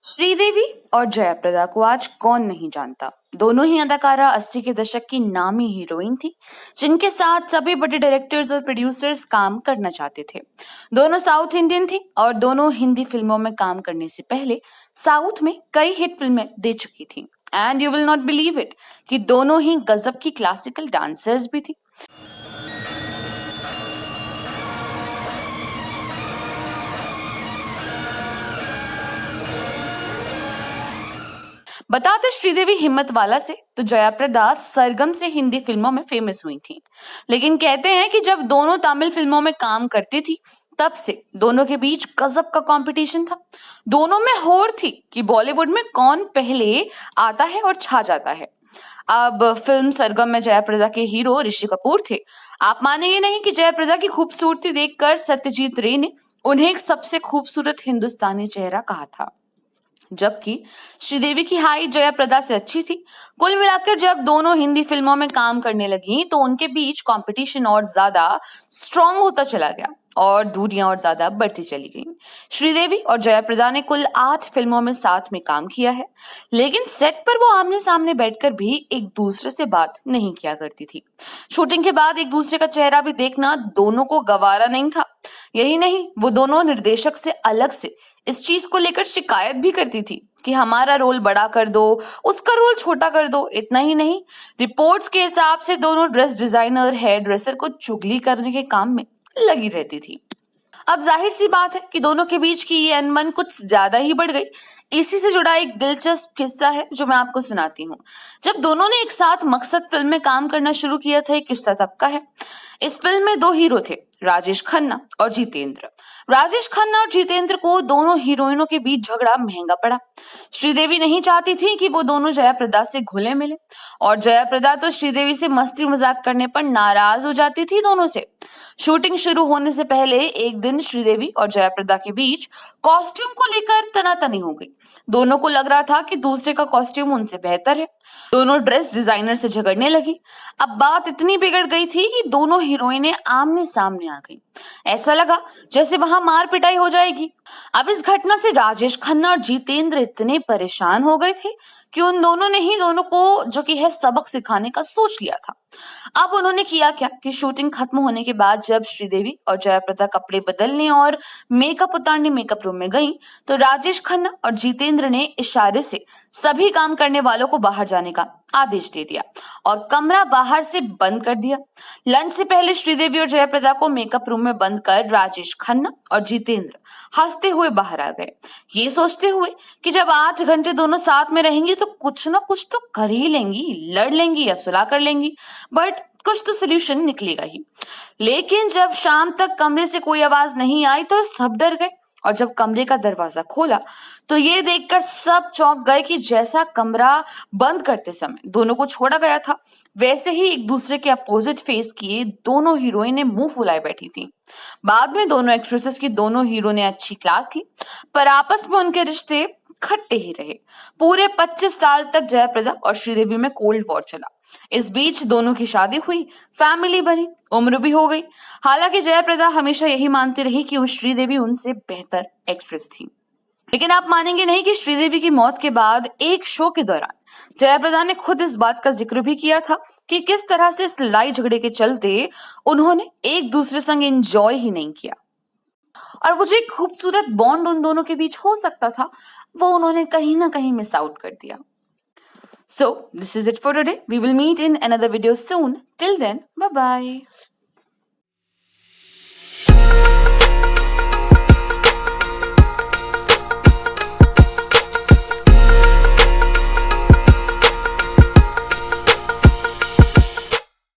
श्रीदेवी और जयाप्रदा को आज कौन नहीं जानता। दोनों ही अदाकारा 80 के दशक की नामी हीरोइन थी, जिनके साथ सभी बड़े डायरेक्टर्स और प्रोड्यूसर्स काम करना चाहते थे। दोनों साउथ इंडियन थी और दोनों हिंदी फिल्मों में काम करने से पहले साउथ में कई हिट फिल्में दे चुकी थी। And you will not believe it कि दोनों ही गजब की क्लासिकल डांसर्स भी थी। बताते श्रीदेवी हिम्मतवाला से तो जयाप्रदा सरगम से हिंदी फिल्मों में फेमस हुई थी। लेकिन कहते हैं कि जब दोनों तमिल फिल्मों में काम करती थी तब से दोनों के बीच गजब का कंपटीशन था। दोनों में होड़ थी कि बॉलीवुड में कौन पहले आता है और छा जाता है। अब फिल्म सरगम में जयाप्रदा के हीरो ऋषि कपूर थे। आप मानेंगे नहीं कि जयाप्रदा की खूबसूरती देखकर सत्यजीत रे ने उन्हें एक सबसे खूबसूरत हिंदुस्तानी चेहरा कहा था, जबकि श्रीदेवी की हाइट जयाप्रदा से अच्छी थी। कुल मिलाकर जब दोनों हिंदी फिल्मों में काम करने लगी तो उनके बीच कंपटीशन और ज्यादा स्ट्रांग होता चला गया और दूरियां और ज्यादा बढ़ती चली गईं। श्रीदेवी और जयाप्रदा ने कुल 8 फिल्मों में साथ में काम किया है, लेकिन सेट पर वो आमने सामने बैठकर भी एक दूसरे से बात नहीं किया करती थी। शूटिंग के बाद एक दूसरे का चेहरा भी देखना दोनों को गवारा नहीं था। यही नहीं, वो दोनों निर्देशक से अलग से इस चीज को लेकर शिकायत भी करती थी कि हमारा रोल बड़ा कर दो, उसका रोल छोटा कर दो। इतना ही नहीं, रिपोर्ट्स के हिसाब से दोनों ड्रेस डिजाइनर हेयर ड्रेसर को चुगली करने के काम में लगी रहती थी। अब जाहिर सी बात है कि दोनों के बीच की ये अनबन कुछ ज्यादा ही बढ़ गई। इसी से जुड़ा एक दिलचस्प किस्सा है जो मैं आपको सुनाती हूँ। जब दोनों ने एक साथ मकसद फिल्म में काम करना शुरू किया था, एक किस्सा तब का है। इस फिल्म में 2 हीरो थे, राजेश खन्ना और जितेंद्र। राजेश खन्ना और जितेंद्र को दोनों हीरोइनों के बीच झगड़ा महंगा पड़ा। श्रीदेवी नहीं चाहती थी कि वो दोनों जयाप्रदा से घुले मिले और जयाप्रदा तो श्रीदेवी से मस्ती मजाक करने पर नाराज हो जाती थी दोनों से। शूटिंग शुरू होने से पहले एक दिन श्रीदेवी और जयाप्रदा के बीच कॉस्ट्यूम को लेकर तनातनी हो गई। दोनों को लग रहा था कि दूसरे का कॉस्ट्यूम उनसे बेहतर है। दोनों ड्रेस डिजाइनर से झगड़ने लगी। अब बात इतनी बिगड़ गई थी कि दोनों हीरोइनें आमने सामने आ गई। ऐसा लगा जैसे वहां मार पिटाई हो जाएगी। अब इस घटना से राजेश खन्ना और जितेंद्र इतने परेशान हो गए थे कि उन दोनों ने ही दोनों को जो कि है सबक सिखाने का सोच लिया था। अब उन्होंने किया क्या कि शूटिंग खत्म होने के बाद जब श्रीदेवी और जयाप्रदा कपड़े बदलने और मेकअप उतारने मेकअप रूम में गईं, तो राजेश खन्ना और जितेंद्र ने इशारे से सभी काम करने वालों को बाहर जाने का आदेश दे दिया और कमरा बाहर से बंद कर दिया। लंच से पहले श्रीदेवी और जयाप्रदा को मेकअप रूम में बंद कर राजेश खन्ना और जितेंद्र हंसते हुए बाहर आ गए, ये सोचते हुए कि जब 8 घंटे दोनों साथ में रहेंगी तो कुछ ना कुछ तो कर ही लेंगी, लड़ लेंगी या सुलह कर लेंगी, बट कुछ तो सोल्यूशन निकलेगा ही। लेकिन जब शाम तक कमरे से कोई आवाज नहीं आई तो सब डर गए और जब कमरे का दरवाजा खोला तो ये देखकर सब चौंक गए कि जैसा कमरा बंद करते समय दोनों को छोड़ा गया था, वैसे ही एक दूसरे के अपोजिट फेस किए दोनों हीरोइनें मुंह फुलाए बैठी थी। बाद में दोनों एक्ट्रेसेस की दोनों हीरो ने अच्छी क्लास ली, पर आपस में उनके रिश्ते खट्टे ही रहे। पूरे 25 साल तक जयाप्रदा और श्रीदेवी में कोल्ड वॉर चला। इस बीच दोनों की शादी हुई, फैमिली बनी, उम्र भी हो गई। हालांकि जयाप्रदा हमेशा यही मानती रही कि श्रीदेवी उनसे बेहतर एक्ट्रेस थी। लेकिन आप मानेंगे नहीं कि श्रीदेवी की मौत के बाद एक शो के दौरान जयाप्रदा ने खुद इस बात का जिक्र भी किया था कि किस तरह से इस लड़ाई झगड़े के चलते उन्होंने एक दूसरे संग एंजॉय ही नहीं किया और वो जो एक खूबसूरत बॉन्ड उन दोनों के बीच हो सकता था, वो उन्होंने कहीं ना कहीं मिस आउट कर दिया। So, this is it for today. We will meet in another video soon. Till then, bye bye.